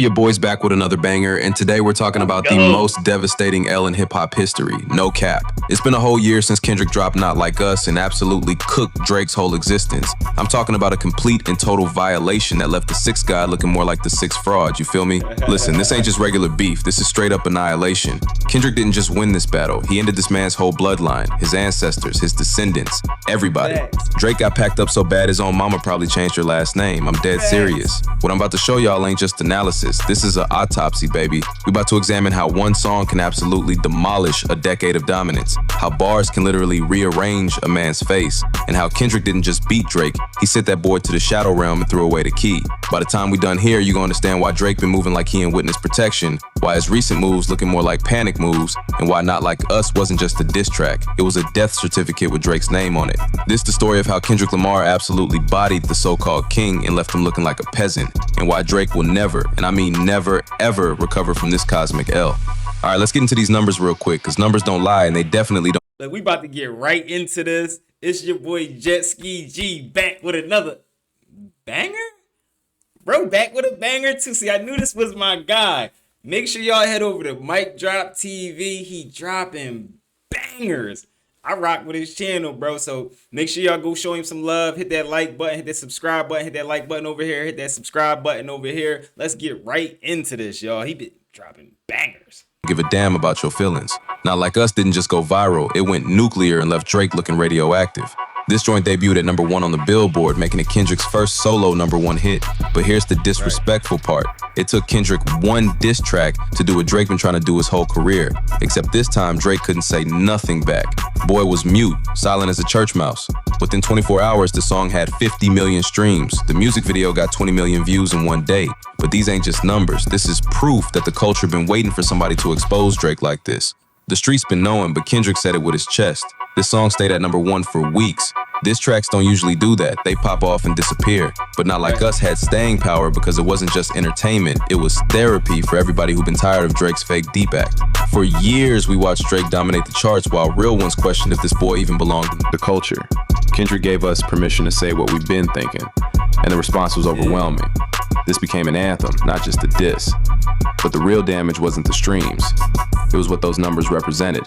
Your boy's back with another banger, and today we're talking about the most devastating L in hip-hop history, no cap. It's been a whole year since Kendrick dropped Not Like Us and absolutely cooked Drake's whole existence. I'm talking about a complete and total violation that left the sixth guy looking more like the sixth fraud, you feel me? Listen, this ain't just regular beef, this is straight up annihilation. Kendrick didn't just win this battle, he ended this man's whole bloodline, his ancestors, his descendants, everybody. Drake got packed up so bad his own mama probably changed her last name. I'm dead serious. What I'm about to show y'all ain't just analysis. This is an autopsy, baby. We about to examine how one song can absolutely demolish a decade of dominance, how bars can literally rearrange a man's face, and how Kendrick didn't just beat Drake, he sent that boy to the shadow realm and threw away the key. By the time we done here, you're gonna understand why Drake been moving like he in witness protection, why his recent moves looking more like panic moves, and why Not Like Us wasn't just a diss track, it was a death certificate with Drake's name on it. This the story of how Kendrick Lamar absolutely bodied the so-called king and left him looking like a peasant, and why Drake will never, and I mean never, ever recover from this cosmic L. All right, let's get into these numbers real quick, because numbers don't lie, and they definitely don't. Look, we about to get right into this. It's your boy Jet Ski G back with another banger? Bro, back with a banger too. See, I knew this was my guy. Make sure y'all head over to Mic Drop TV. He dropping bangers. I rock with his channel, bro. So make sure y'all go show him some love. Hit that like button, hit that subscribe button, hit that like button over here, hit that subscribe button over here. Let's get right into this, y'all. He been dropping bangers. Give a damn about your feelings. Not Like Us didn't just go viral, it went nuclear and left Drake looking radioactive. This joint debuted at #1 on the Billboard, making it Kendrick's first solo #1 hit. But here's the disrespectful part. It took Kendrick one diss track to do what Drake been trying to do his whole career. Except this time, Drake couldn't say nothing back. Boy was mute, silent as a church mouse. Within 24 hours, the song had 50 million streams. The music video got 20 million views in one day. But these ain't just numbers. This is proof that the culture been waiting for somebody to expose Drake like this. The streets been knowing, but Kendrick said it with his chest. This song stayed at #1 for weeks. Diss tracks don't usually do that. They pop off and disappear. But Not Like Us had staying power because it wasn't just entertainment. It was therapy for everybody who been tired of Drake's fake deep act. For years, we watched Drake dominate the charts while real ones questioned if this boy even belonged in the culture. Kendrick gave us permission to say what we've been thinking, and the response was overwhelming. This became an anthem, not just a diss. But the real damage wasn't the streams. It was what those numbers represented.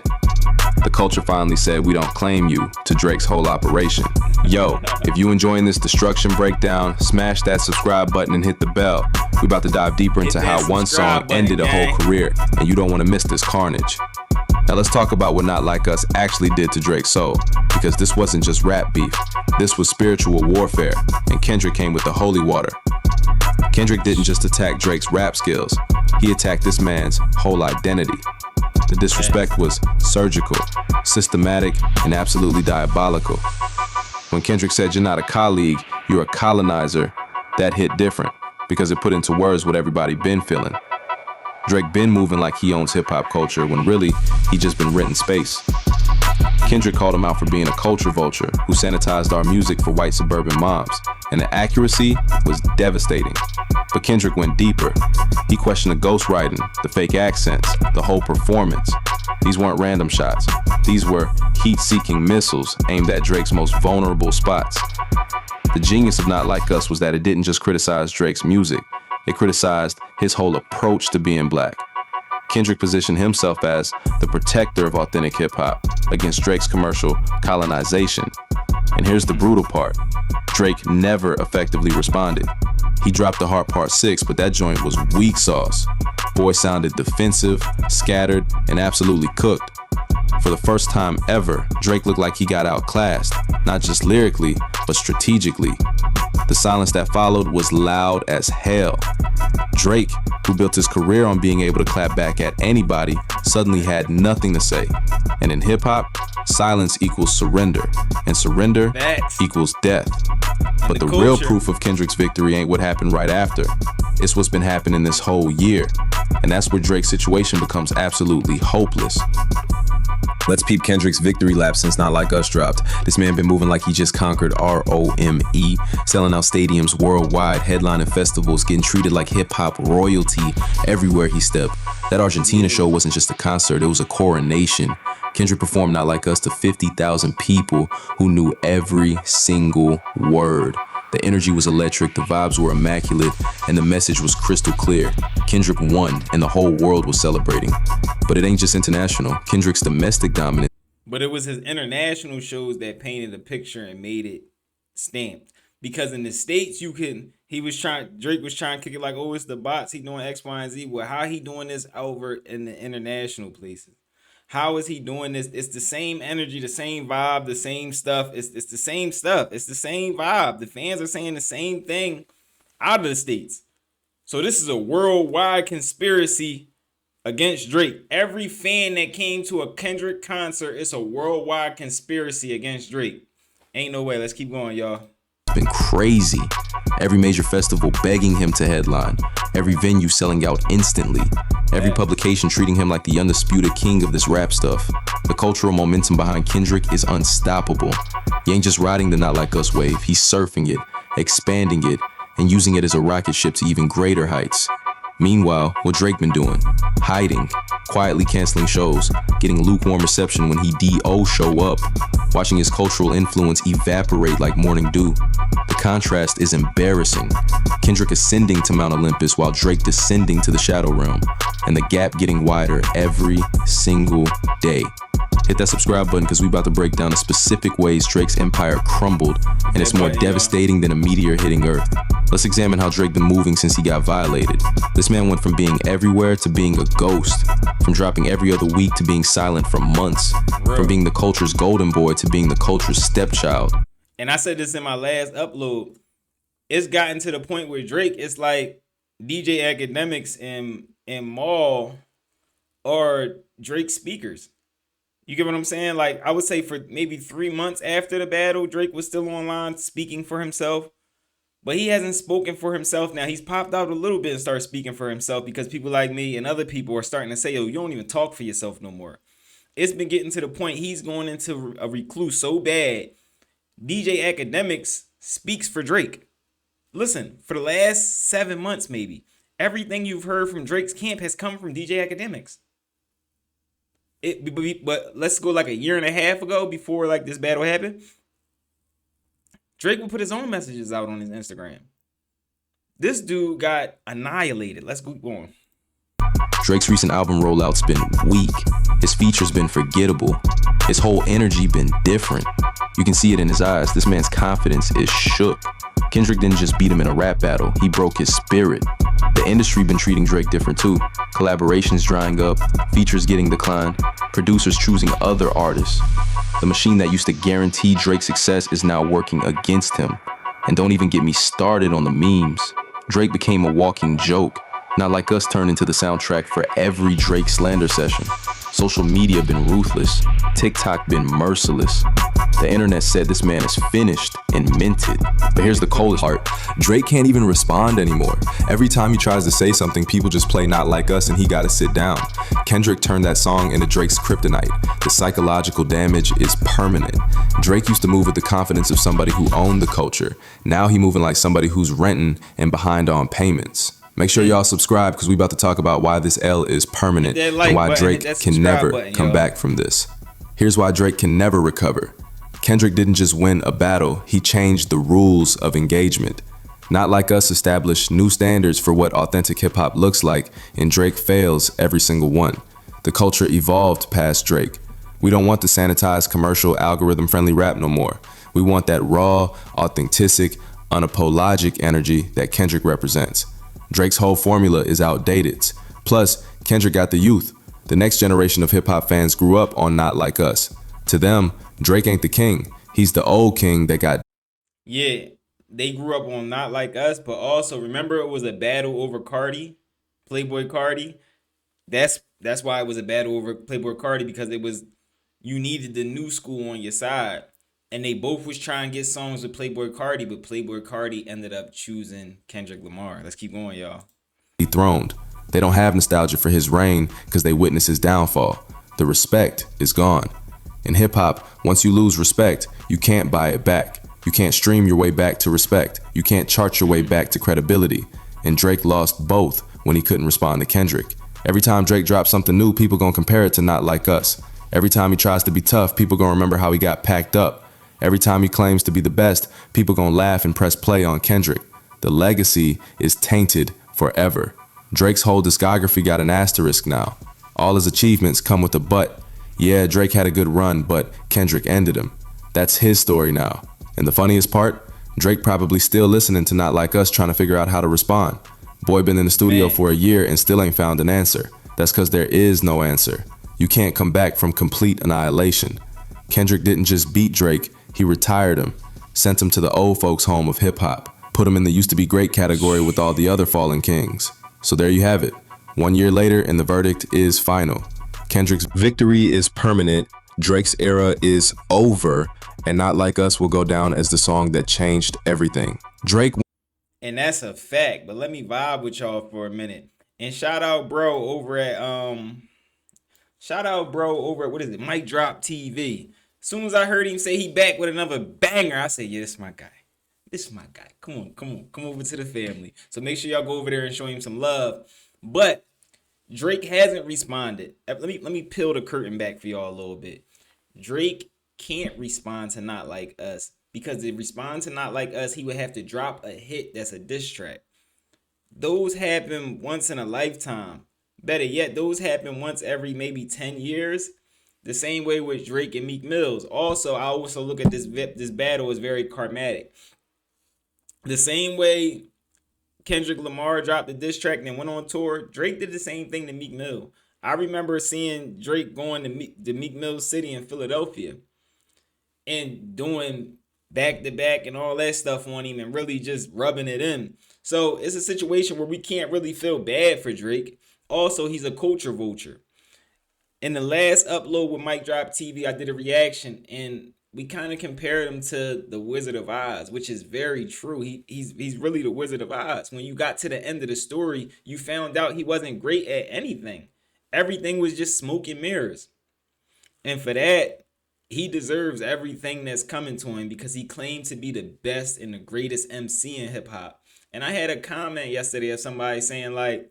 The culture finally said, "We don't claim you," to Drake's whole operation. Yo, if you enjoying this destruction breakdown, smash that subscribe button and hit the bell. We about to dive deeper into how one song ended a whole career, and you don't want to miss this carnage. Now let's talk about what Not Like Us actually did to Drake's soul, because this wasn't just rap beef. This was spiritual warfare, and Kendrick came with the holy water. Kendrick didn't just attack Drake's rap skills, he attacked this man's whole identity. The disrespect was surgical, systematic, and absolutely diabolical. When Kendrick said, "You're not a colleague, you're a colonizer," that hit different because it put into words what everybody been feeling. Drake been moving like he owns hip-hop culture when really he just been renting space. Kendrick called him out for being a culture vulture who sanitized our music for white suburban moms, and the accuracy was devastating. But Kendrick went deeper. He questioned the ghostwriting, the fake accents, the whole performance. These weren't random shots. These were heat-seeking missiles aimed at Drake's most vulnerable spots. The genius of Not Like Us was that it didn't just criticize Drake's music, it criticized his whole approach to being black. Kendrick positioned himself as the protector of authentic hip-hop against Drake's commercial colonization. And here's the brutal part. Drake never effectively responded. He dropped the Heart Part 6, but that joint was weak sauce. Boy sounded defensive, scattered, and absolutely cooked. For the first time ever, Drake looked like he got outclassed, not just lyrically, but strategically. The silence that followed was loud as hell. Drake, who built his career on being able to clap back at anybody, suddenly had nothing to say. And in hip-hop, silence equals surrender, and surrender equals death. But the real proof of Kendrick's victory ain't what happened right after. It's what's been happening this whole year. And that's where Drake's situation becomes absolutely hopeless. Let's peep Kendrick's victory lap since Not Like Us dropped. This man been moving like he just conquered ROME, selling out stadiums worldwide, headlining festivals, getting treated like hip-hop royalty everywhere he stepped. That Argentina show wasn't just a concert, it was a coronation. Kendrick performed Not Like Us to 50,000 people who knew every single word. The energy was electric, the vibes were immaculate, and the message was crystal clear. Kendrick won, and the whole world was celebrating. But it ain't just international. Kendrick's domestic dominance. But it was his international shows that painted a picture and made it stamped. Because in the States, Drake was trying to kick it like, oh, it's the bots, he doing X, Y, and Z. Well, how he doing this over in the international places? How is he doing this? It's the same energy, the same vibe, the same stuff. It's the same stuff. It's the same vibe. The fans are saying the same thing out of the States. So this is a worldwide conspiracy against Drake. Every fan that came to a Kendrick concert, it's a worldwide conspiracy against Drake. Ain't no way. Let's keep going, y'all. Been crazy. Every major festival begging him to headline. Every venue selling out instantly. Every publication treating him like the undisputed king of this rap stuff. The cultural momentum behind Kendrick is unstoppable. He ain't just riding the Not Like Us wave. He's surfing it, expanding it, and using it as a rocket ship to even greater heights. Meanwhile, what Drake been doing? Hiding, quietly canceling shows, getting lukewarm reception when he D.O. show up, watching his cultural influence evaporate like morning dew. The contrast is embarrassing. Kendrick ascending to Mount Olympus while Drake descending to the shadow realm, and the gap getting wider every single day. Hit that subscribe button because we about to break down the specific ways Drake's empire crumbled, and it's more devastating than a meteor hitting Earth. Let's examine how Drake been moving since he got violated. This man went from being everywhere to being a ghost, from dropping every other week to being silent for months, from being the culture's golden boy to being the culture's stepchild. And I said this in my last upload. It's gotten to the point where Drake is like DJ Academics and Maul are Drake speakers. You get what I'm saying? Like, I would say for maybe 3 months after the battle, Drake was still online speaking for himself. But he hasn't spoken for himself now. He's popped out a little bit and started speaking for himself because people like me and other people are starting to say, yo, you don't even talk for yourself no more. It's been getting to the point he's going into a recluse so bad. DJ Academics speaks for Drake. Listen, for the last 7 months maybe, everything you've heard from Drake's camp has come from DJ Academics. But let's go like a year and a half ago before like this battle happened. Drake would put his own messages out on his Instagram. This dude got annihilated. Let's go on. Drake's recent album rollout's been weak. His features been forgettable. His whole energy been different. You can see it in his eyes. This man's confidence is shook. Kendrick didn't just beat him in a rap battle. He broke his spirit. The industry been treating Drake different too. Collaborations drying up, features getting declined, producers choosing other artists. The machine that used to guarantee Drake's success is now working against him. And don't even get me started on the memes. Drake became a walking joke. Not Like Us turned into the soundtrack for every Drake slander session. Social media been ruthless. TikTok been merciless. The internet said this man is finished and minted. But here's the coldest part. Drake can't even respond anymore. Every time he tries to say something, people just play Not Like Us and he gotta sit down. Kendrick turned that song into Drake's kryptonite. The psychological damage is permanent. Drake used to move with the confidence of somebody who owned the culture. Now he moving like somebody who's renting and behind on payments. Make sure y'all subscribe because we about to talk about why this L is permanent and why Drake can never come back from this. Here's why Drake can never recover. Kendrick didn't just win a battle, he changed the rules of engagement. Not Like Us established new standards for what authentic hip hop looks like, and Drake fails every single one. The culture evolved past Drake. We don't want the sanitized commercial algorithm friendly rap no more. We want that raw, authentic, unapologetic energy that Kendrick represents. Drake's whole formula is outdated. Plus, Kendrick got the youth. The next generation of hip-hop fans grew up on Not Like Us. To them, Drake ain't the king. He's the old king that got... Yeah, they grew up on Not Like Us, but also remember it was a battle over Cardi, Playboy Cardi. That's why it was a battle over Playboy Cardi, because it was, you needed the new school on your side. And they both was trying to get songs with Playboy Cardi, but Playboy Cardi ended up choosing Kendrick Lamar. Let's keep going, y'all. Dethroned. They don't have nostalgia for his reign because they witnessed his downfall. The respect is gone. In hip hop, once you lose respect, you can't buy it back. You can't stream your way back to respect. You can't chart your way back to credibility. And Drake lost both when he couldn't respond to Kendrick. Every time Drake drops something new, people gonna compare it to Not Like Us. Every time he tries to be tough, people gonna remember how he got packed up. Every time he claims to be the best, people gonna laugh and press play on Kendrick. The legacy is tainted forever. Drake's whole discography got an asterisk now. All his achievements come with a but. Yeah, Drake had a good run, but Kendrick ended him. That's his story now. And the funniest part, Drake probably still listening to Not Like Us trying to figure out how to respond. Boy been in the studio for a year and still ain't found an answer. That's cause there is no answer. You can't come back from complete annihilation. Kendrick didn't just beat Drake, he retired him, sent him to the old folks' home of hip hop, put him in the used to be great category with all the other fallen kings. So there you have it. 1 year later and the verdict is final. Kendrick's victory is permanent, Drake's era is over, and Not Like Us will go down as the song that changed everything. Drake. And that's a fact, but let me vibe with y'all for a minute. And shout out bro over at what is it, Mic Drop TV. As soon as I heard him say he back with another banger, I said, yeah, this is my guy. This is my guy. Come on. Come over to the family. So make sure y'all go over there and show him some love. But Drake hasn't responded. Let me peel the curtain back for y'all a little bit. Drake can't respond to Not Like Us, because to respond to Not Like Us, he would have to drop a hit that's a diss track. Those happen once in a lifetime. Better yet, those happen once every maybe 10 years. The same way with Drake and Meek Mills. Also, I also look at this battle as very karmatic. The same way Kendrick Lamar dropped the diss track and then went on tour, Drake did the same thing to Meek Mill. I remember seeing Drake going to Meek Mill City in Philadelphia and doing back-to-back and all that stuff on him and really just rubbing it in. So it's a situation where we can't really feel bad for Drake. Also, he's a culture vulture. In the last upload with Mic Drop TV, I did a reaction and we kind of compared him to the Wizard of Oz, which is very true. He's really the Wizard of Oz. When you got to the end of the story, you found out he wasn't great at anything. Everything was just smoke and mirrors. And for that, he deserves everything that's coming to him because he claimed to be the best and the greatest MC in hip hop. And I had a comment yesterday of somebody saying like,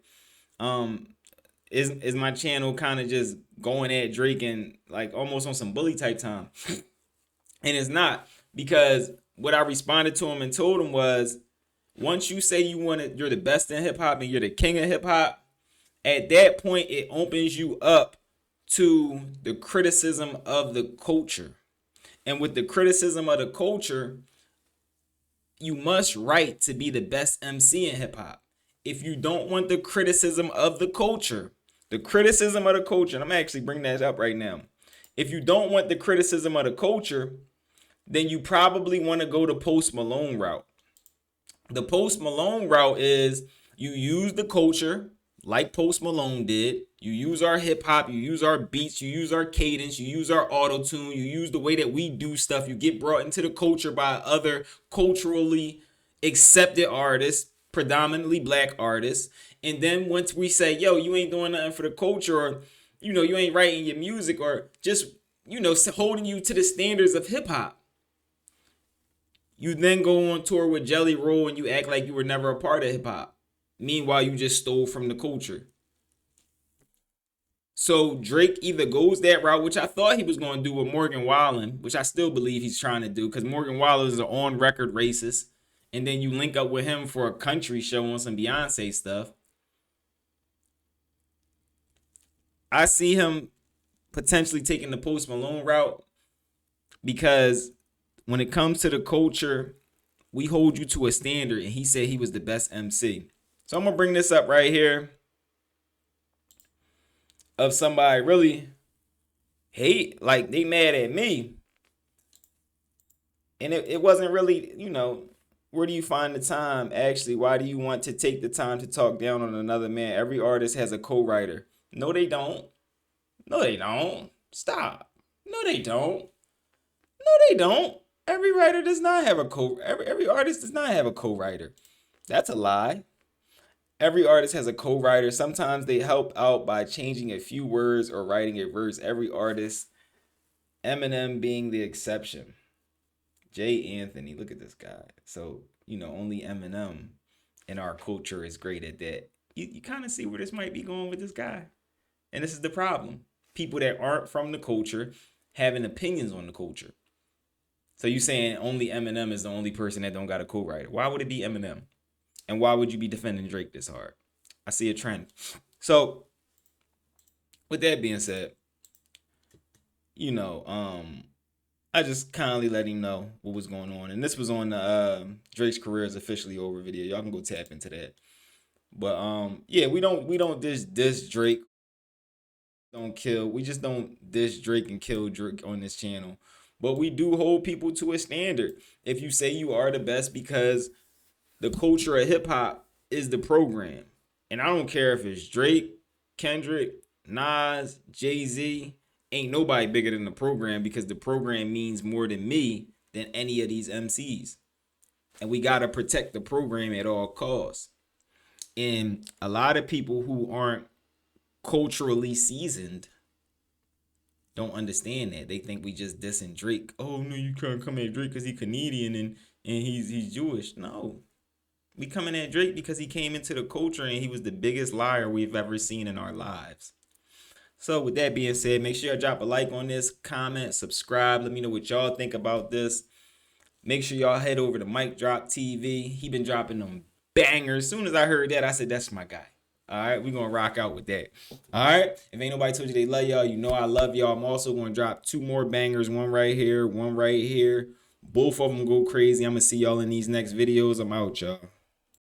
is my channel kind of just going at Drake and like almost on some bully type time? And it's not, because what I responded to him and told him was, once you say you're the best in hip hop and you're the king of hip hop, at that point it opens you up to the criticism of the culture. And with the criticism of the culture, you must write to be the best MC in hip hop. If you don't want the criticism of the culture, and I'm actually bringing that up right now. If you don't want the criticism of the culture, then you probably want to go the Post Malone route. The Post Malone route is you use the culture like Post Malone did. You use our hip hop, you use our beats, you use our cadence, you use our auto-tune, you use the way that we do stuff. You get brought into the culture by other culturally accepted artists, predominantly black artists. And then once we say, yo, you ain't doing nothing for the culture, or, you ain't writing your music, or just, holding you to the standards of hip hop, you then go on tour with Jelly Roll and you act like you were never a part of hip hop. Meanwhile, you just stole from the culture. So Drake either goes that route, which I thought he was going to do with Morgan Wallen, which I still believe he's trying to do, because Morgan Wallen is an on-record racist. And then you link up with him for a country show on some Beyonce stuff. I see him potentially taking the Post Malone route, because when it comes to the culture, we hold you to a standard, and he said he was the best MC. So I'm going to bring this up right here of somebody really hate, like they mad at me. And it wasn't really, where do you find the time? Actually, why do you want to take the time to talk down on another man? Every artist has a co-writer. No, they don't. No, they don't. Stop. No, they don't. No, they don't. Every writer does not have every artist does not have a co-writer. That's a lie. Every artist has a co-writer. Sometimes they help out by changing a few words or writing a verse. Every artist, Eminem being the exception. Jay Anthony, look at this guy. So, only Eminem in our culture is great at that. You kind of see where this might be going with this guy. And this is the problem. People that aren't from the culture having opinions on the culture. So you saying only Eminem is the only person that don't got a co-writer? Why would it be Eminem? And why would you be defending Drake this hard? I see a trend. So with that being said, I just kindly let him know what was going on. And this was on the Drake's Career is Officially Over video. Y'all can go tap into that. But yeah, we don't diss Drake. We just don't diss Drake and kill Drake on this channel. But we do hold people to a standard. If you say you are the best because the culture of hip hop is the program. And I don't care if it's Drake, Kendrick, Nas, Jay-Z, ain't nobody bigger than the program because the program means more to me than any of these MCs. And we got to protect the program at all costs. And a lot of people who aren't culturally seasoned don't understand that. They think we just dissing Drake. Oh no, you can't come at Drake because he's Canadian and he's Jewish. No. We coming at Drake because he came into the culture and he was the biggest liar we've ever seen in our lives. So with that being said, make sure y'all drop a like on this, comment, subscribe. Let me know what y'all think about this. Make sure y'all head over to Mike Drop TV. He been dropping them bangers. As soon as I heard that, I said, that's my guy. All right, we're going to rock out with that. All right, if ain't nobody told you they love y'all, you know I love y'all. I'm also going to drop 2 more bangers, one right here, one right here. Both of them go crazy. I'm going to see y'all in these next videos. I'm out, y'all.